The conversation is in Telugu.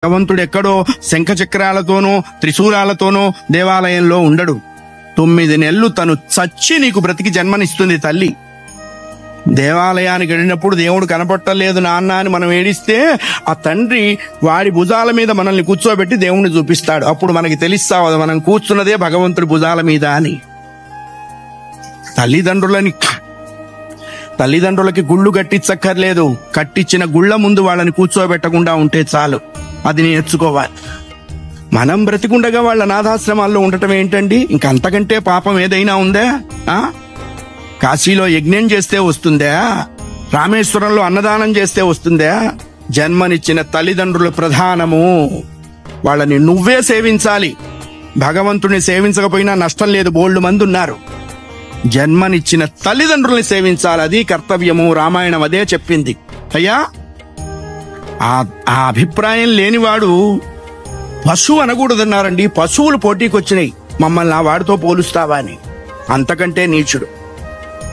భగవంతుడు ఎక్కడో శంఖచక్రాలతోనో త్రిశూలాలతోనో దేవాలయంలో ఉండడు. 9 నెలలు తను చచ్చి నీకు బ్రతికి జన్మనిస్తుంది తల్లి. దేవాలయానికి వెళ్ళినప్పుడు దేవుడు కనపట్టలేదు నాన్న అని మనం ఏడిస్తే ఆ తండ్రి వాడి భుజాల మీద మనల్ని కూర్చోబెట్టి దేవుణ్ణి చూపిస్తాడు. అప్పుడు మనకి తెలుస్తావు మనం కూర్చున్నదే భగవంతుడి భుజాల మీద అని. తల్లిదండ్రులకి గుళ్ళు కట్టించక్కర్లేదు. కట్టించిన గుళ్ళ ముందు వాళ్ళని కూర్చోబెట్టకుండా ఉంటే చాలు. అది నేర్చుకోవాలి. మనం బ్రతికుండగా వాళ్ళ అనాథాశ్రమాల్లో ఉండటం ఏంటండి? ఇంకంతకంటే పాపం ఏదైనా ఉందా? కాశీలో యజ్ఞం చేస్తే వస్తుందా? రామేశ్వరంలో అన్నదానం చేస్తే వస్తుందా? జన్మనిచ్చిన తల్లిదండ్రుల ప్రధానము. వాళ్ళని నువ్వే సేవించాలి. భగవంతుని సేవించకపోయినా నష్టం లేదు, బోల్డు మంది ఉన్నారు. జన్మనిచ్చిన తల్లిదండ్రుల్ని సేవించాలి, అది కర్తవ్యము. రామాయణం అదే చెప్పింది. అయ్యా, ఆ అభిప్రాయం లేనివాడు పశువు అనకూడదన్నారండి. పశువులు పోటీకి వచ్చినాయి, మమ్మల్ని ఆ వాడితో పోలుస్తావా అని. అంతకంటే నీచుడు.